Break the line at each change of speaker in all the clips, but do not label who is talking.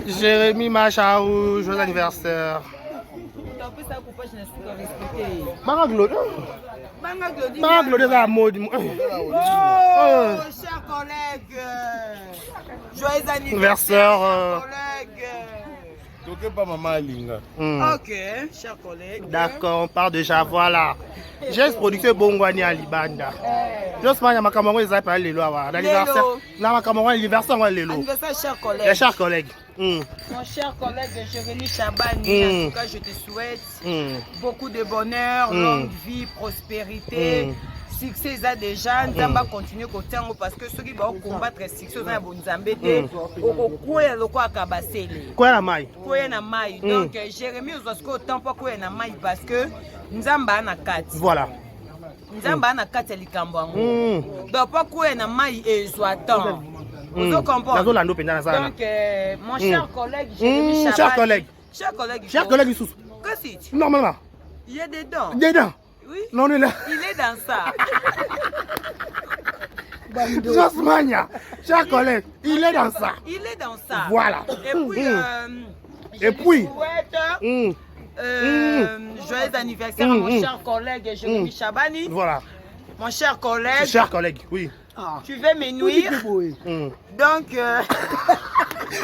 Jérémy Machaou, joyeux anniversaire. Banga Claude. Banga Claude est à mode.
Oh, chers collègues, joyeux anniversaire, chers collègues.
Pas maman Linga.
Ok, chers collègues.
D'accord, on part déjà, voilà. J'ai production Bongwani à Libanda. Justement, il y a ma camarade qui s'appelle Lélo. L'anniversaire. Là, ma camarade, l'anniversaire, on va Lélo.
Anniversaire, chers collègues.
Les chers collègues.
Mon cher collègue Jérémy Chabani, en tout cas, je te souhaite beaucoup de bonheur, longue vie, prospérité. Succès ça déjà, nous allons continuer parce que ceux qui vont combattre succès dans bon Zambété, au quoi le quoi kabasele.
Quoi la maille?
Quoi na maille. Donc Jérémy Ozosko autant pas quoi na maille parce que nous allons na 4.
Voilà.
Nous allons na 4 likambango. Donc pas quoi na maille et zoatan. Vous comprenez? Donc mon cher collègue Jérémy Chabani.
Cher collègue.
Cher collègue.
Cher collègue Sous.
Qu'est-ce que
normalement.
Il y a des dents.
Des dents.
Oui.
Non, on est là.
Il est dans ça.
Josmania, cher collègue, il est dans ça.
Il est dans ça.
Voilà.
Et puis, joyeux anniversaire à mon cher collègue Jérémy Chabani.
Voilà.
Mon cher collègue.
Cher collègue, oui.
Tu veux me nuire. Donc,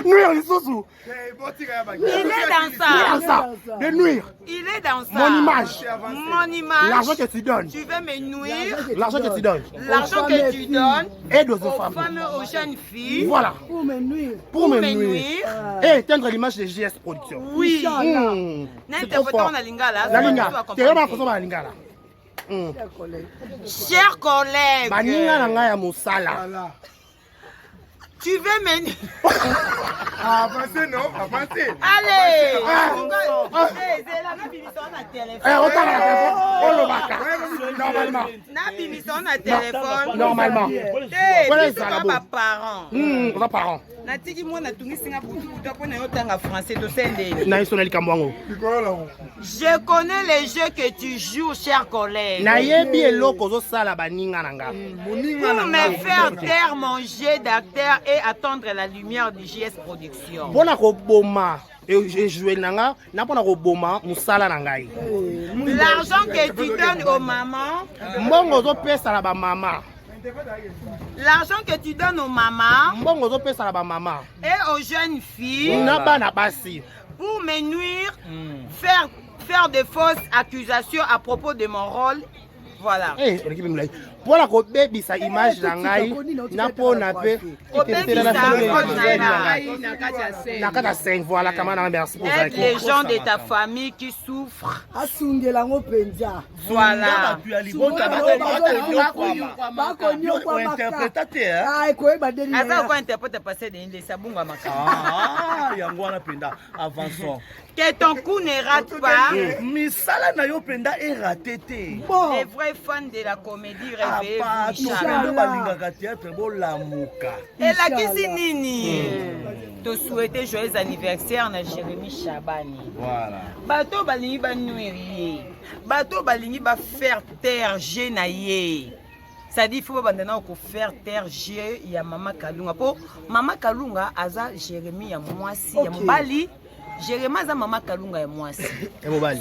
nuire les sous.
Il est dans ça.
De nuire.
Il est dans ça.
Mon image.
Mon image.
L'argent que tu donnes.
Tu veux me nuire.
L'argent que tu donnes.
L'argent que tu donnes.
Aide aux
femmes, aux jeunes filles.
Voilà.
Pour me nuire.
Et éteindre l'image de JS Production.
Oui. N'interprétons la lingala. La lingala.
Tu es vraiment la lingala.
Chers collègues, tu veux me...
Avancez, non? Avancez.
Allez.
Normalement. Parents.
Je connais les jeux que tu joues, chers collègues. Pour me faire taire mon jeu d'acteur et attendre la lumière du JS Production. L'argent que tu donnes aux mamans. L'argent que tu donnes aux mamans et aux jeunes filles pour me nuire, faire de fausses accusations à propos de mon rôle. Voilà.
Voilà ko bebisa image na ngai na pona pe na kata 5 voilà comment on merci pour ça.
Les gens de ta famille qui souffrent.
Voilà.
Que ton coup ne rate pas.
Misala na yo penda est raté.
Les vrais fans de la comédie rêvée. Et la Kisinini. Te souhaiter joyeux anniversaire à Jérémy Chabani.
Voilà.
Bato balingi ba nuire. Bato balingi ba faire taire Jenaye. Ça dit faut bandana ko faire taire G ya Mama Kalunga. Po Mama Kalunga aza Jérémy ya mwasi ya mbali. Jérémy aza Mama Kalunga ya mwasi.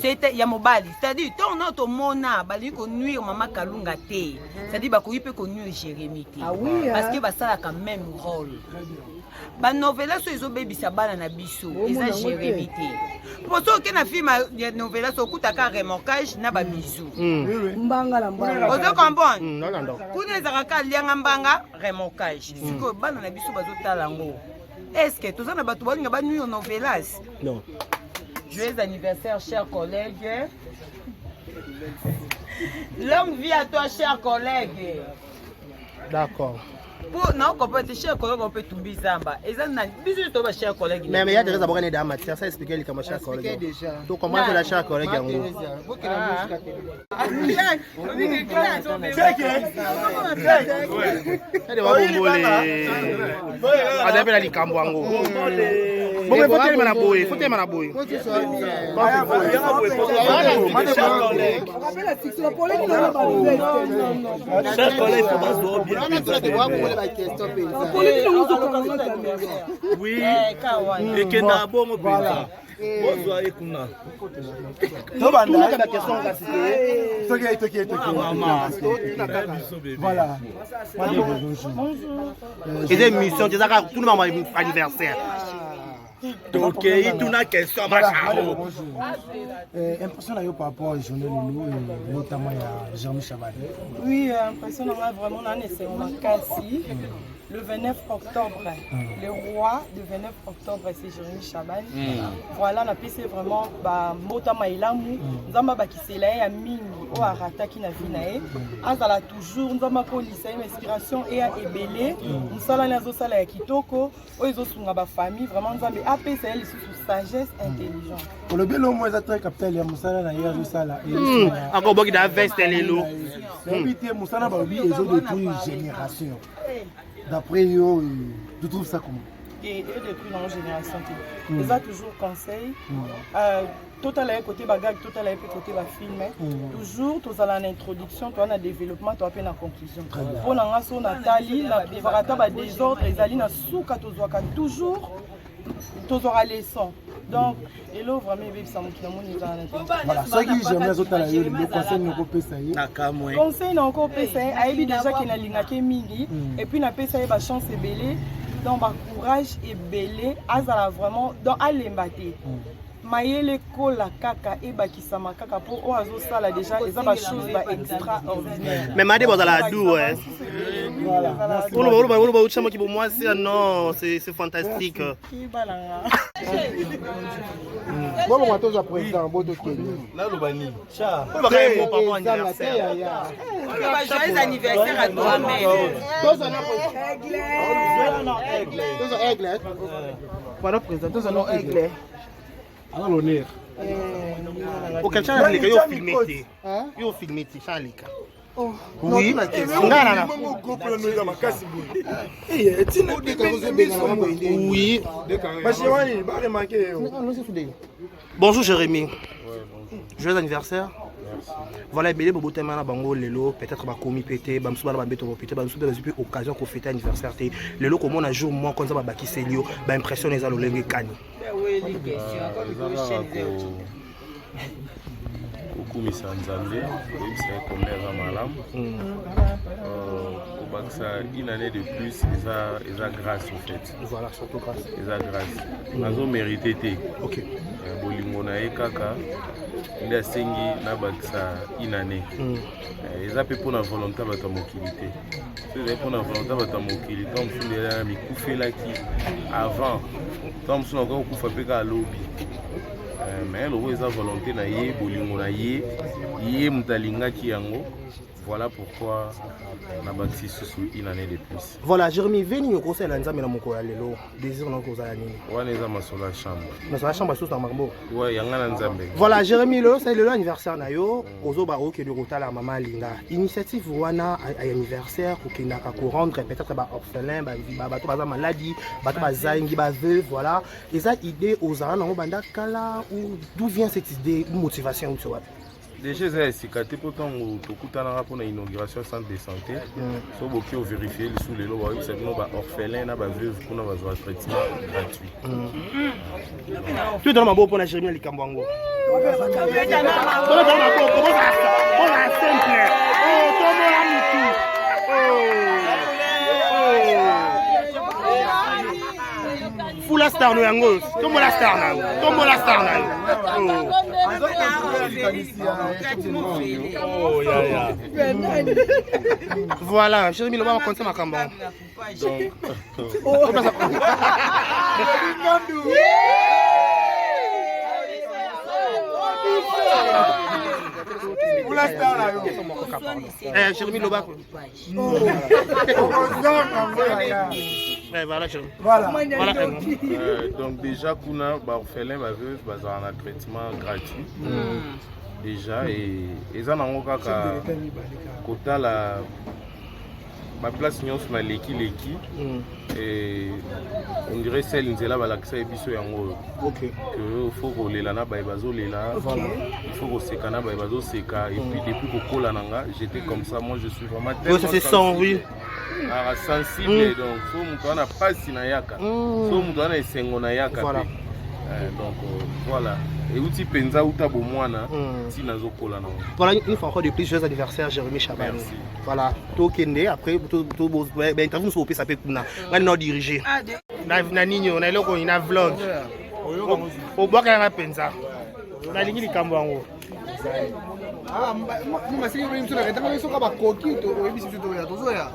C'était ya mobali. C'est-à-dire ton autre mona bali ko nuire Mama Kalunga te. C'est-à-dire ba ko yipe ko nuire Jérémy te. Parce que ba sala quand même rôle. Ba novela so ezo bebisa bana na biso eza Jérémy te. Poto ke na film ya novela so kutaka remorquage na ba bisou.
Mbanga la mbanga.
Ozo comprendre? Kuna ezaka ka lianga mbanga remorquage. Siko bana na biso bazo tala ngo. Est-ce que tous en abattu balinga ba nuit novelas?
Non.
Joyeux anniversaire chers collègues. Longue vie à toi chers collègues.
D'accord.
Pour non comprendre chers collègues on peut tout bizamba. Et ça na bisu to ba chers collègues.
Mais il y a des raisons pour gagner des matières, ça expliquer les comme chers collègues. Donc comment que la chers collègues en gros. Allez, va bomboler. Adapter la likambo en gros. Bon, mais faut tellement la boue. Faut tellement la boue.
Chers collègues, il faut pas se voir bien. Oui, et que n'a bon mon président. Bonsoir, Ekuna.
Voilà.
Et des missions, tu sais, tout le monde a anniversaire.
Donc, il tourne à question.
Impression par rapport à journée de notamment à Jean-Michel Chaban.
Oui, impression vraiment, on a essayé, on a cassé. Le 29 octobre, le roi du 29 octobre, c'est Jérémy Chaban. Voilà, on a pu vraiment Motama Ilamu, nous avons bakisé la mini au arata qui n'a vu azala toujours nous avons polissé une inspiration et à ébélé nous sommes là dans la kitoko ils ont sont ba famille vraiment nous avons appelé ça sous sagesse intelligence.
Pour le bien au moins ça très capital ya musala na hier ça là.
Encore beaucoup d'investir les lots.
Habiter musala ba obi ezo de toute génération. D'après eux, tu trouves ça comment?
Et depuis dans la génération, ils ont toujours conseil. Tout à l'heure côté bagage, tout à l'heure côté film. Toujours, tu as l'introduction, tu as le développement, tu as la conclusion. Pour l'instant, Nathalie, la préparation des désordres, les alliés na souka toujours, tu auras les sons. Donc, et là vraiment il ça
voilà, ce qui j'aime les autres là, le conseil n'a pas ça.
Conseil n'a encore pas ça. Aïbi déjà qu'il a l'ingake mingi et puis n'a pas ça ba chance et belé, donc ba courage et belé, azala vraiment dans alembaté. Mayele kola kaka et bakisama kaka pour oazo sala déjà les ba choses ba extraordinaire.
Mais madé dans la dou ouais. Moi non, c'est fantastique.
Bon, on va tous président, bon
Là, le bani.
Joyeux anniversaire à toi-même.
Voilà, président, tous allons aigle. Alors, l'honneur.
Ok, ça les gars, yo filmé, ça les gars. Oui, oui. Bonjour Jérémy. Joyeux anniversaire. Voilà, belé bobo tema na bango lelo peut-être ba komi pété ba msuba ba beto pété ba msuba ba occasion ko fêter anniversaire té lelo comme on a jour moi comme ça ba bakiselio ba impression les alolenge kani.
Okumisa Nzambe, c'est comme les malam. Une année de plus, ils ont grâce au fait.
Voilà, surtout grâce.
Ils ont grâce. Ils ont mérité. Ok. Bolingona et Kaka, il a sengi na baksa une année. Ils ont fait pour la volonté de ta mobilité. Ils ont pour la volonté de ta mobilité. Comme si les amis couffé là qui avant, comme si on encore couffé avec un lobby. Mais le roi a volonté na yé bolingo na yé mutalinga ki yango. Voilà pourquoi na bâti sous une année de plus.
Voilà, Jérémy veni au conseil la nzambe na moko ya lelo désir na koza nini.
Wana eza masola chambre.
Na chambre sous na marbo.
Ouais, yanga na nzambe.
Voilà, Jérémy lelo c'est le anniversaire na yo, ozo baro ke de rotala mama linga. Initiative wana anniversaire ko kinaka ko rendre peut-être ba orphelin, ba bato baza maladie, bato bazaingi ba veuve, voilà. Et ça idée aux arana on banda kala ou d'où vient cette idée, une motivation ou soit.
Déjà, c'est cicaté pour ton pour l'inauguration du centre de santé. So beaucoup vérifier sous les lois, c'est nous orphelin, na ba veuve pour na ba traitement gratuit.
Tu donnes ma beau pour la Jérémy Likambango. Fula star no yango, tombo la star na.
Oh ya.
Voilà, Jérémy Loba va compter ma cambo. Jérémy Loba. Voilà, Jérémy. Voilà.
Donc déjà, kuna ba orphelin ba veuve bazala na traitement gratuit. Déjà et eza nango kaka kotala ma place nyonso na leki on dirait celle nzela balakisa biso yango que faut kolela na baye bazolela il faut koseka na baye bazoseka et puis depuis kokola nanga j'étais comme ça, moi je suis vraiment tellement
ça c'est sans oui
sensible donc so mutu ana pasi na yaka so mutu ana esengo na yaka donc voilà et outi penza uta bomwana ti nazokola na
voilà une fois encore de plus joyeux anniversaire Jérémy Chaban. Voilà to kende après to interview so pesa pe kuna ngani no diriger na ninyo na eloko ina vlog o boka na penza na lingi likambo yango
masiki oyo msona ketanga biso ka bakoki oyebisi biso toya tozoya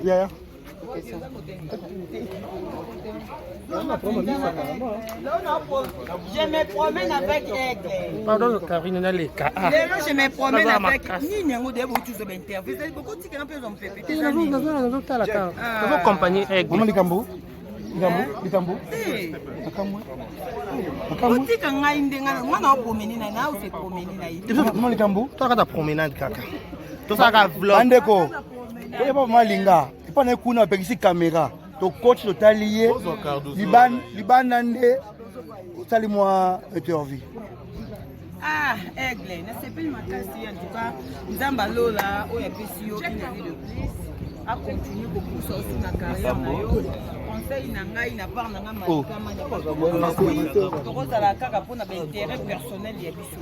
yeah.
Je me promène avec Aigle.
Pardon, Karine, je
me promène avec Nini.
compagnie Aigle.
Pas kuna pekisi caméra to coach totalié libana nde tali moi interview
Aigle na sepeli makasi en tout cas nzamba lola oya pesio une année de plus a continuer ko pousser aussi na carrière na yo conseil na ngai na part na ngama kama na ko la kaka pona ba intérêt personnel ya biso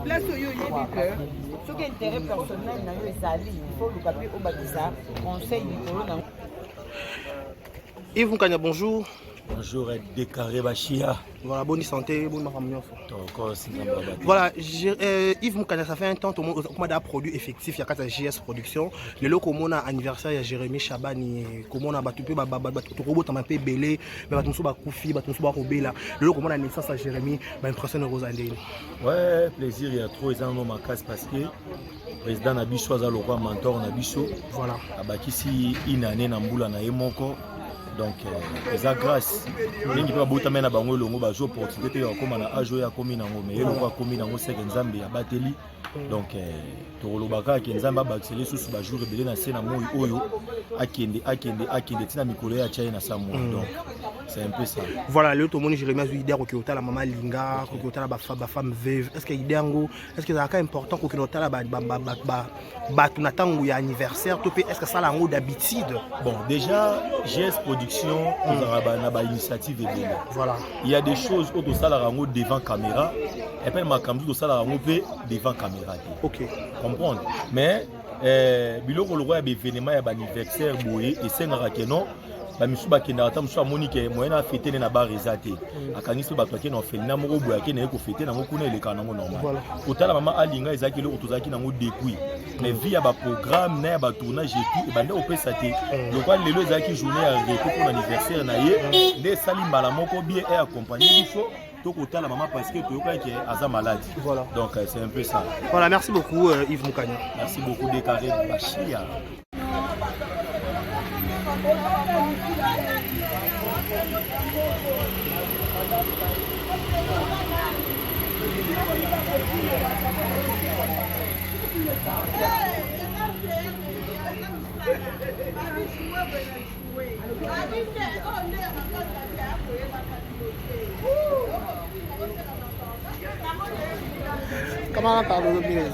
place yo yebi que ce qui intérêt personnel na yo ezali il faut le papier au bakisa conseil likolo na
Yves Mukanya, bonjour.
Bonjour, Décaré Bachia.
Voilà, bonne santé, bonne maman.
Voilà,
Yves Mukanya, ça fait un temps que on a produit effectif, il y a 4 JS Production. Le lot comme on a anniversaire, il y a Jérémy Chabani, comme on a battu peu, robot en peu belé, mais battu sous Bakoufi, battu sous Bakoubi là. Le lot comme on a naissance à Jérémy, impressionne Rosandine.
Ouais, plaisir, il y a trop, ils ont ma casse parce que le président Nabiso a le roi mentor Nabiso.
Voilà.
Abakisi une année Namboula na Emoko. Donc, eza grâce. Ningi pa bota mena bango longo ba jo opportunité ya koma na ajo ya komi nango mais eloko ya komi nango seke nzambe ya bateli. Donc tolobaka ke nzambe abakisele susu ba jour ebele na se na moi oyo akende tina mikolo ya chai na samo. Donc c'est un peu ça.
Voilà, le tout le monde Jérémy a eu idée que la maman linga, que la femme veuve. Est-ce que idée ngo, est-ce que c'est important que notre la ba anniversaire tout est-ce que ça la d'habitude?
Bon, déjà GS Production on a initiative et
voilà.
Il y a des choses autour ça la rango devant caméra et puis ma caméra ça la rango devant caméra.
OK.
Comprendre. Mais biloko le roi événement ya anniversaire boye et c'est ngaka non bamisu bakenda ata musu amonike moyen na fêter na bar ezate akangisi bato ke na fait na moko boya ke na ko fêter na moko na eleka nango normal otala mama alinga ezaki le otozaki nango depuis mais via ba programme na ba tournage et tout et bande opesa te lokwa lelo ezaki journée ya repos pour l'anniversaire na ye nde sali mbala moko bien et accompagner biso tokotala maman parce que toyoka ke aza malade.
Voilà.
Donc c'est un peu ça.
Voilà, merci beaucoup Yves Mukanya.
Merci beaucoup Décaré Bachia.
Comment on parle de mieux?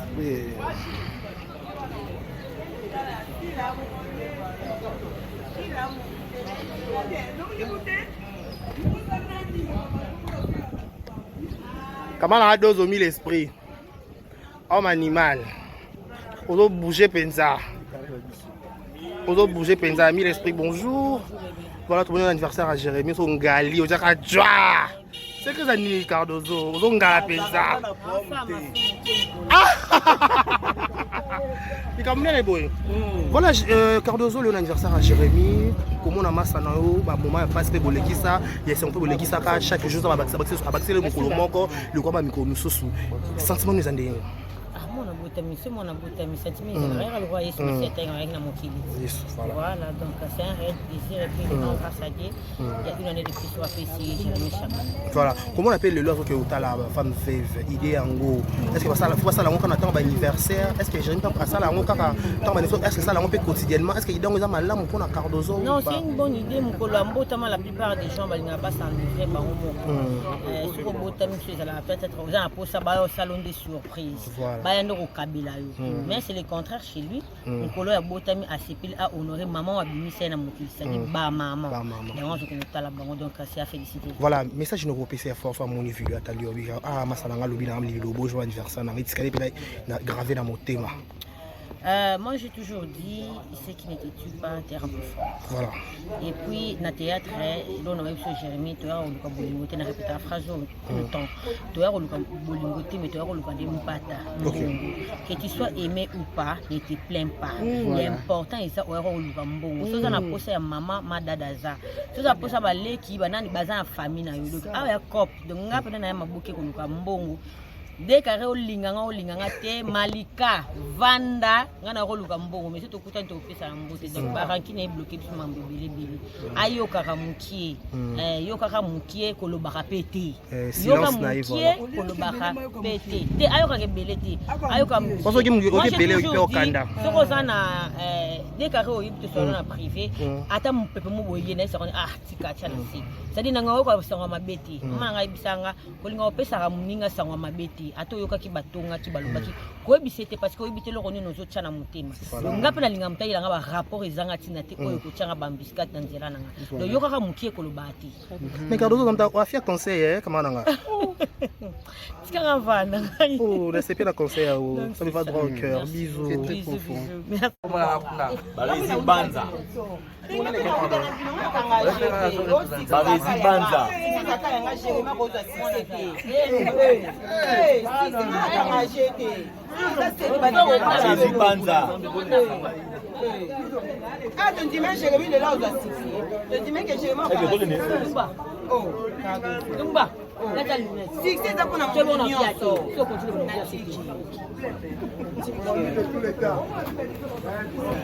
Comment on a dosé l'esprit? Homme animal. On doit bouger penza. On doit bouger penza. Mis l'esprit, bonjour. Voilà, tout le monde anniversaire à Jérémy. On gali, on dirait à joie. C'est que ça n'y est Cardozo. On gala penza. Il comme les boys. Voilà, Cardozo, le anniversaire à Jérémy. Comment on a massé na yo, ba moment passe pe bolekisa, il y a un peu bolekisa ka chaque jour ça va baxer le mokolo moko, le quoi ba mikolo mususu. Sentiment nous andé.
Ah mon
botami c'est mon botami sentiment c'est le roi Yesu Messie avec na mokili. Voilà donc c'est un réel plaisir et puis grâce à Dieu il y a une année de plus sur ici Jérémie Chaban.
Voilà, comment on appelle le love que tu as la femme veuve idée en gros. Est-ce que ça la fois ça la on attend ba anniversaire, est-ce que Jérémie pas ça la on kaka tant est-ce que ça la on peut quotidiennement, est-ce que idée on za malamu pour na cardozo?
Non, c'est une bonne idée mon kolombo tellement la plupart des gens balinga pas s'enivrer ba homo. Sur botami c'est la peut-être aux pour ça ba au salon des surprises. Ba yando ko kabila yo. Mais c'est le contraire chez lui. Mon kolo ya botami a sipil a honorer maman wa bimisa na mokili, c'est-à-dire ba maman. Donc je connais la bango donc c'est à féliciter.
Voilà, message no PC fort fort mon vidéo atali obi ah masalanga lobi na amli lobo joie anniversaire na mitikale pe na gravé dans mon thème.
Moi j'ai toujours dit ce qui ne te tue pas te rend plus fort.
Voilà.
Et puis dans le théâtre, on a vu sur Jérémie, tu as eu le bolingoté, na répété la phrase tout le temps. Tu as eu le bolingoté, mais tu as eu le des mpata. Que tu sois aimé ou pas, ne te plains pas. L'important est ça, tu as eu le mbongo. Si tu as posé à maman, ma dadaza. Si tu as posé à balé qui va dans les bazars en famille na yo. Ah ya cop, donc on a peut-être na maboke ko le mbongo. Dekare olinganga te malika vanda ngana roluka mbongo mais surtout kuta nto pesa na mbote donc baranki na bloqué biso mambebele bele ayoka ka mukie yoka ka mukie kolobaka pete yoka mukie kolobaka pete te ayoka ke bele te ayoka
parce que mukie bele pe okanda
soko sana dekare oyibte solo na privé ata mpepe mo boye na sako tika cha na si c'est-à-dire nanga yoka sangwa mabeti manga ibisanga kolinga opesa ka muninga sangwa mabeti ato yoka ki batonga ki balobaki ko bisete parce que obité lo roni nozo tchana mutema ngape na linga mtayi nga ba rapport ezanga tina te oyo ko tchanga bambiskat na nzela nanga do yoka ka mukie ko lobati
mais cardozo comme ta afia conseil comment nanga
tika vana
oh laissez bien la conseil ça me va droit au cœur bisous
c'est très profond
Barezi Banza Barezi Banza Barezi Banza
Ah, tu dis mais Jérémie de là où tu dis mais que Jérémie oh,
Dumba la lunette
si c'est ça qu'on a mon union
so continue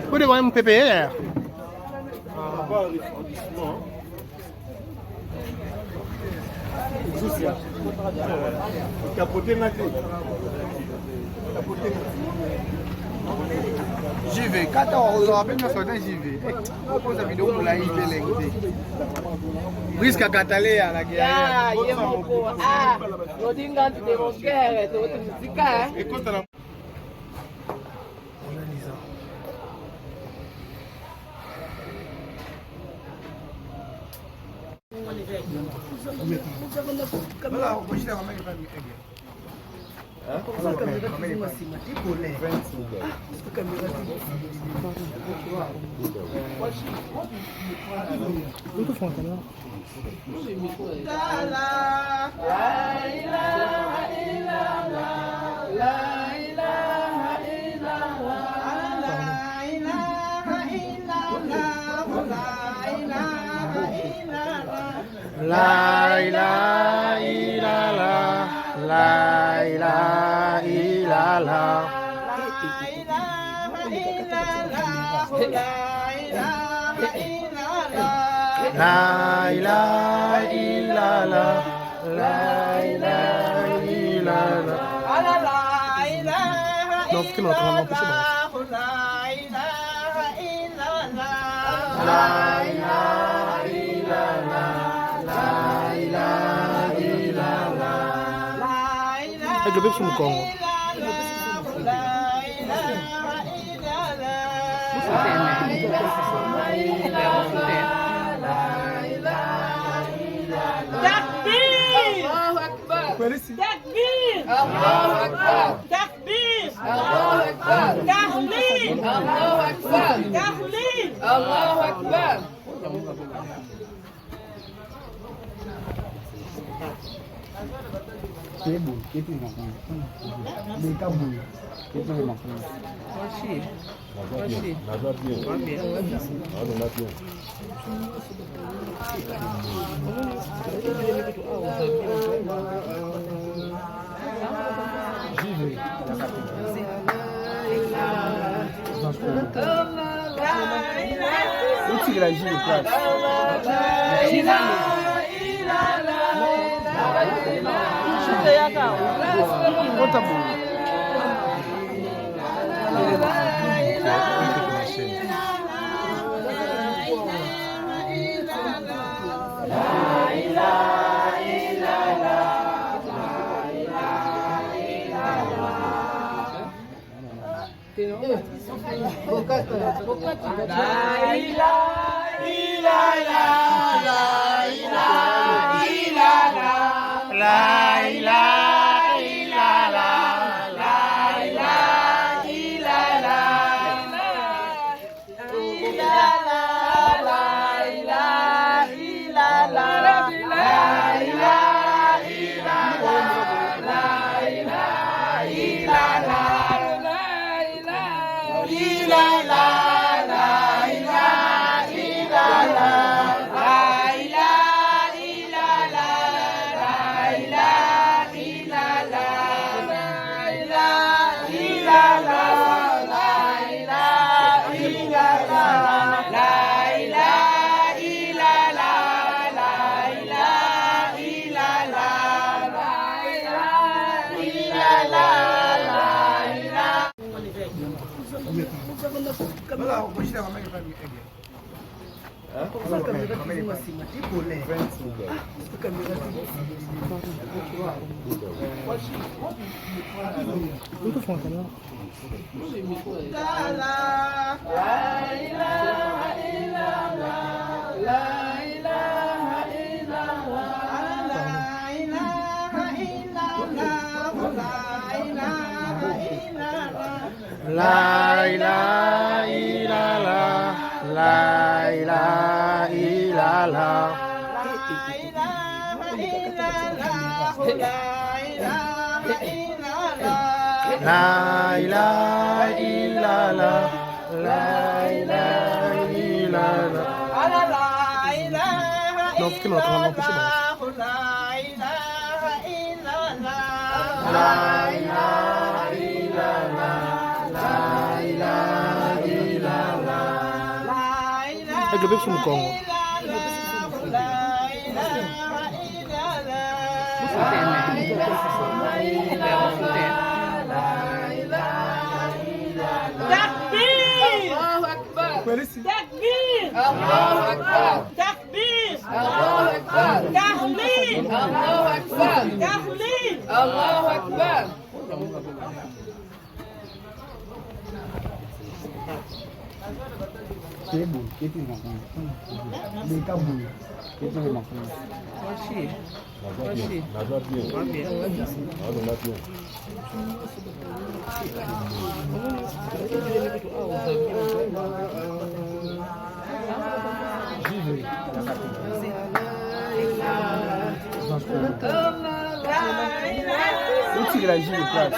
vous devez voir mon PPR
J'y vais. Quand on se rappelle, j'y vais. Pose la vidéo pour la IVL. Risque à Catalé à la guerre.
Ah, il y a mon pot. Ah, on dit que tu es mon cœur, tu es musique.
Écoute la.
La ilaha illallah, la ilaha illallah, la ilaha illallah, la ilaha illallah. Non, parce que nous avons empêché la ilaha illallah. Avec le bébé sur le Congo.
la J de place. Avec le bec sur le Congo. Où la J de place?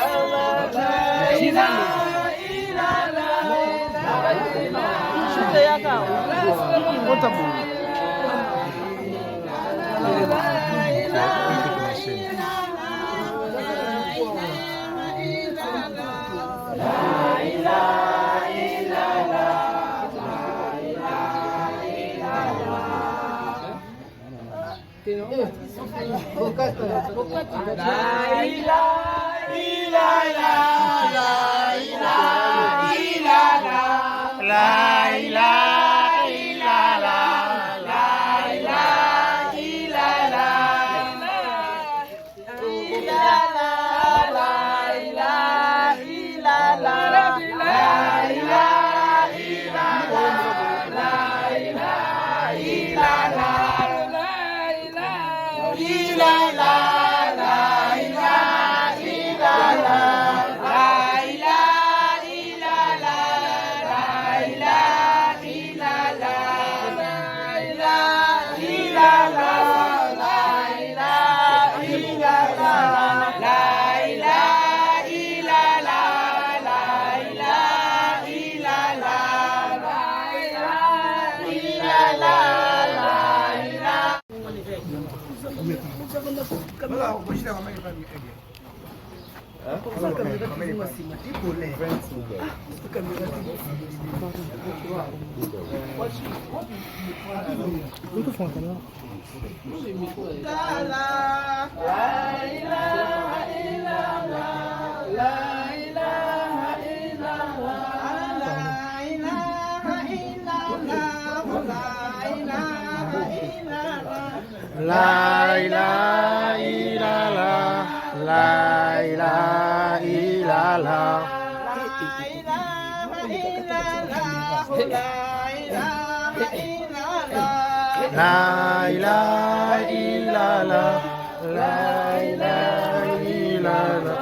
La ilaha illallah, la ilaha illallah. La ilaha illallah, la ilaha illallah.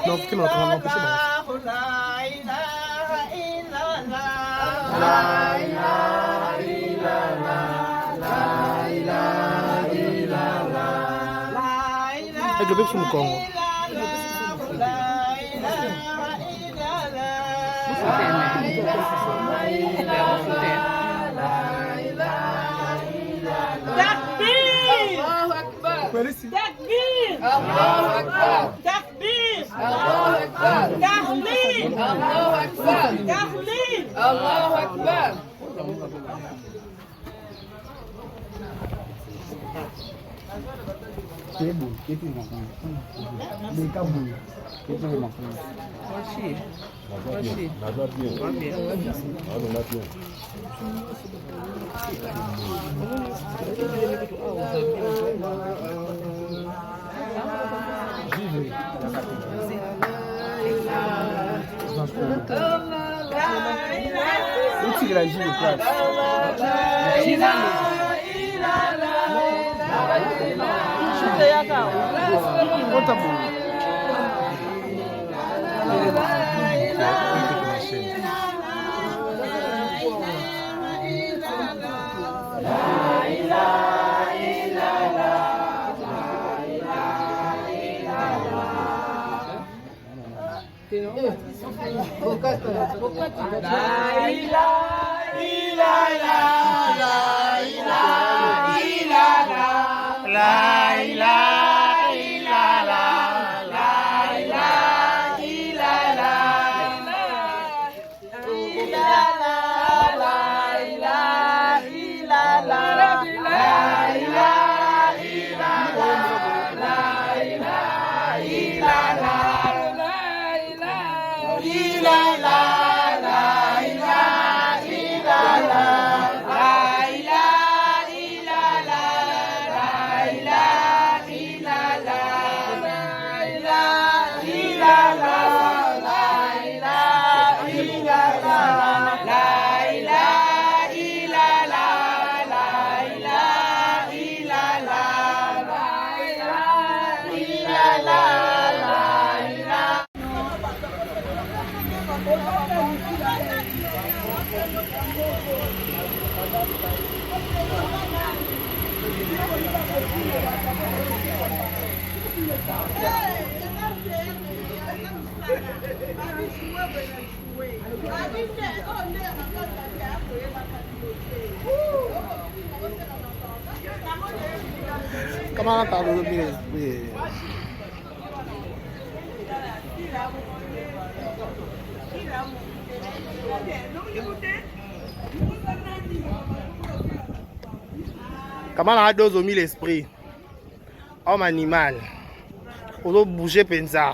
Non, parce que on va m'empêcher La ilaha illallah. Avec le bébé sur le Congo. Comment on parle de comment on a dosé l'esprit? Homme animal. On doit bouger pensa.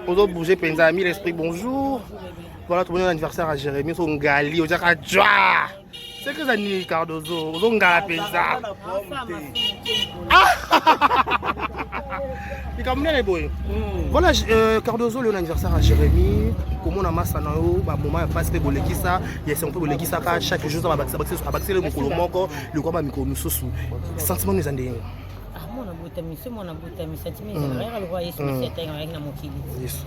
On doit bouger pensa. Mis l'esprit, bonjour. Voilà, tout le monde anniversaire à Jérémy. On gali. On dit à joie. C'est que ça n'y Cardozo. On gala pensa. Il comme les boys. Voilà, Cardozo, le anniversaire à Jérémy. Comment on a massé na yo, ba moment passe pe bolekisa, il y a un peu bolekisa ka chaque jour ça va baxer le mukolo moko, le quoi ba mikolo mususu. Sentiment nous andé.
Mon abotami, c'est mon abotami, sentiment derrière le roi Yesu c'est avec na mokili.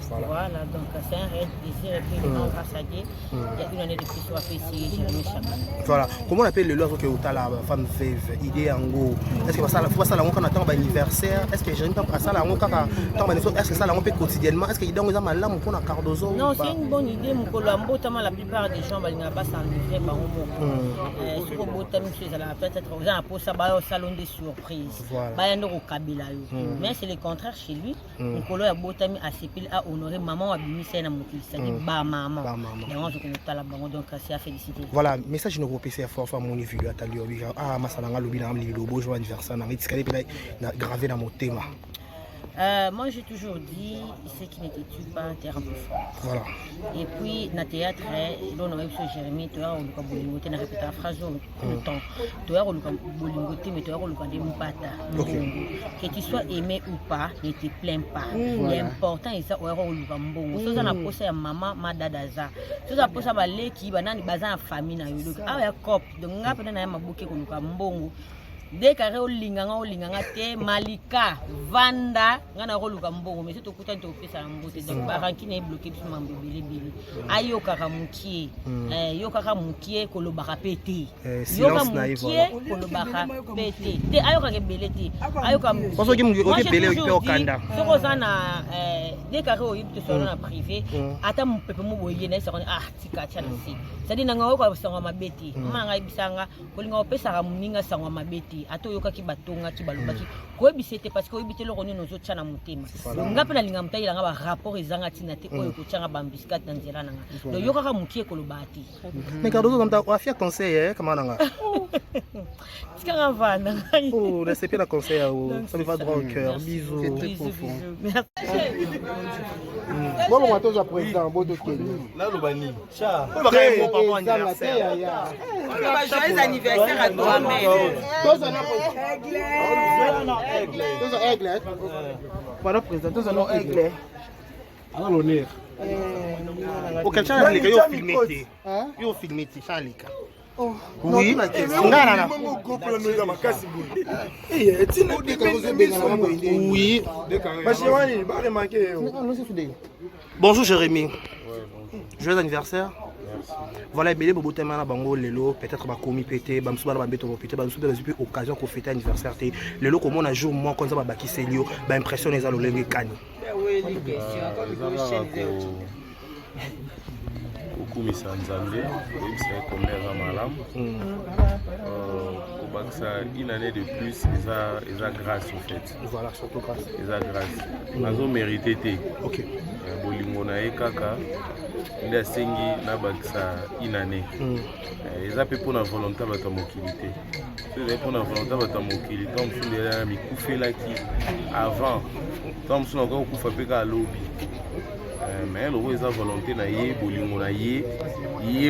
Voilà, donc c'est un réel plaisir et puis grâce à Dieu, il y a une année de plus sur apprécier Jérémy Chaban.
Voilà, comment on appelle le loi que uta la femme veuve, idée en go. Est-ce que ça la fois ça la on attend anniversaire, est-ce que Jérémy pas ça la on kaka tant est-ce que ça la on peut quotidiennement, est-ce que idée on za malamu pour na Cardozo?
Non, c'est une bonne idée mokolo ambotama la plupart des gens balinga pas s'enivrer par moko. Sur botami c'est la peut-être aux gens pour ça ba salon de surprise. Ba yando au kabila yo. Mais c'est le contraire chez lui. Nkolo ya botami asepeli a honorer maman wa bimisa na mokili, c'est-à-dire ba maman. Donc je connais la bango donc c'est à féliciter.
Voilà, message no PC fort fort mon vidéo atali obi ah masalanga lobi na amli lobo joie anniversaire na mitikale pe na gravé dans mon thème.
Moi j'ai toujours dit ce qui ne te tue pas te rend plus fort.
Voilà.
Et puis dans le théâtre, on a eu ce Jérémy, tu as eu le bolingoté, on a répété la phrase tout le temps. Tu as eu le bolingoté, mais tu as eu le mpata. Que tu sois aimé ou pas, ne te plains pas. L'important est ça, tu as eu le mbongo. Si tu as posé à maman, ma dadaza. Si tu as posé à balé qui va dans la famille, ah ya cop. Donc on a peut-être un mabouké comme le mbongo. Dès que olinganga te malika vanda ngana roluka mbongo mais surtout kuta nto pesa mbote donc baranki na bloqué biso mambebele bele ayoka kamukie yoka kamukie kolobaka pete yoka mukie kolobaka pete te ayoka kebele te ayoka
parce que mu bele okipe okanda
soko sana dès que oyibte solo na privé ata mpepe mu boye na sako ah tika tshana si c'est-à-dire nanga yoka sangwa mabeti manga ibisanga kolinga opesa ka muninga sangwa mabeti ato yoka ki batonga ki balobaki ko ebisete parce que ebitelo roni nozo tshana mutema ngape na linga mutayila nga ba rapport ezanga tina te oyo ko tshanga bambiskat na nzela nanga do yoka ka mukie kolobati
mais Cardozo comme ta afia conseil comment nanga
tika vana
oh laissez bien la conseil ça me va droit au cœur bisous
merci
bon on va président bon de
là le bani cha
on va quand même pas anniversaire
joyeux anniversaire à toi-même.
aigle. Voilà président, tous un aigle. Alors l'honneur.
Auquel chance les gars filmé yo filmé Chalika. Oui, ngana oui. Bonjour Jérémy. Joyeux anniversaire. Voilà, belé bobo tema na bango lelo peut-être ba komi pété ba msuba ba beto pété ba msuba ba occasion ko fêter anniversaire té lelo comme on a jour moi comme ça ba bakiselio ba impression les alolenge kani
okumisa nzambe oyebisa komera malamu kobakisa une année de plus eza grâce au fait
voilà surtout grâce
eza grâce nazo mérité te bolingo na ye kaka nde asengi nabakisa une année eza mpe mpona volonté ya bato ya mokili te so ezali mpona volonté ya bato ya mokili to mosusu nde mikufelaki avant to mosusu nakoki kokufa mpe kaka lobi mais loko eza volonté na ye bolingo na ye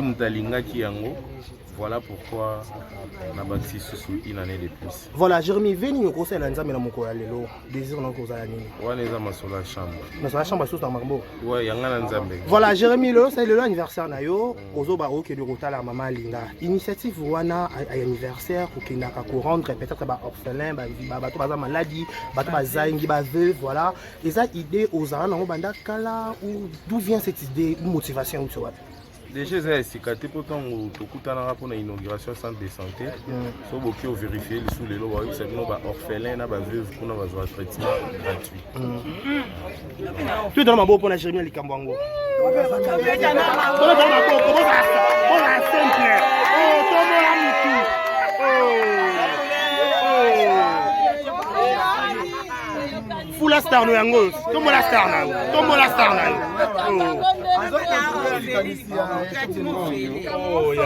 moto alingaki yango. Voilà pourquoi on a bâti une année de plus.
Voilà, Jérémy, veni au conseil à l'ensemble de mon lelo. Désir non cause à l'année.
Ouais, les amis sur la chambre.
Mais sur la chambre, c'est tout en marbo.
Ouais, il y a un ensemble.
Voilà, Jérémy, c'est le anniversaire nayo. Ozo baro qui est de rota la maman Linda. Initiative wana à anniversaire pour qu'il n'a qu'à rendre peut-être ba orphelin, ba bato ba maladie, bato ba zaingi ba veuve, voilà. Et ça idée aux arts non banda kala ou d'où vient cette idée ou motivation ou soit.
Déjà, c'est cicaté pourtant au rapport à l'inauguration centre de santé. So beaucoup vérifier les sous les lois, c'est nous orphelins, na veuve pour nous avoir traitement gratuit.
Tu donnes ma beau pour la Jérémy Likambwango. Fula star no yango, tombo la star na. Oh ya.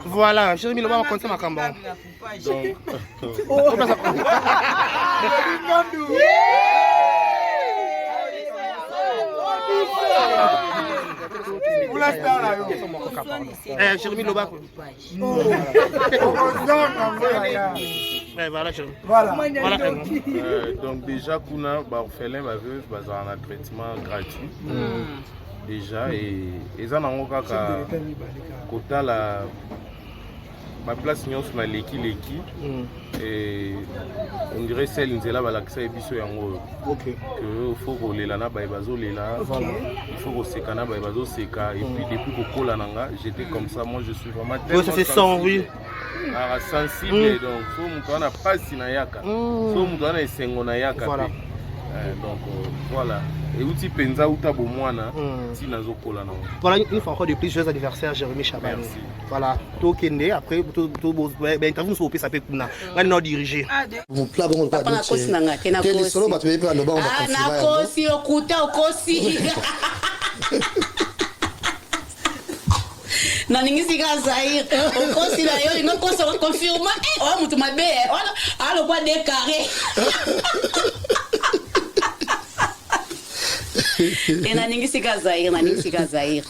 Voilà, Jérémy le va raconter ma cambo.
Fula star na yo.
Jérémy le va. Voilà, Jérémy. Voilà.
Donc déjà kuna ba orphelin ba veuve bazala na traitement gratuit. Déjà et ça nango kaka kotala ma place nyonso na leki et on dirait celle nzela balakisa ebiso yango
OK
que faut kolela na ba bazolela il faut koseka na ba bazoseka et puis depuis kokola nanga j'étais comme ça, moi je suis vraiment
tellement ça fait sans oui
sensible donc faut mutu ana pasi na yaka so mutu ana esengo na yaka
voilà.
Donc voilà. Et outil penza uta bomwana si nazokola na.
Voilà, une fois encore de plus, joyeux anniversaire Jérémy Chaban.
Merci.
Voilà, tout Kende, après, tout interview sur OP, ça peut qu'on a non dirigé.
Mon plat bon pas
na kosi nanga te na kosi.
Solo ba tu peux le bon
na kosi okuta okosi. Na ningisi ka Zaire. Okosi la yo ngo kosi ko confirma oh mutu mabe alo kwa décarré. Na ningisi ka Zaire.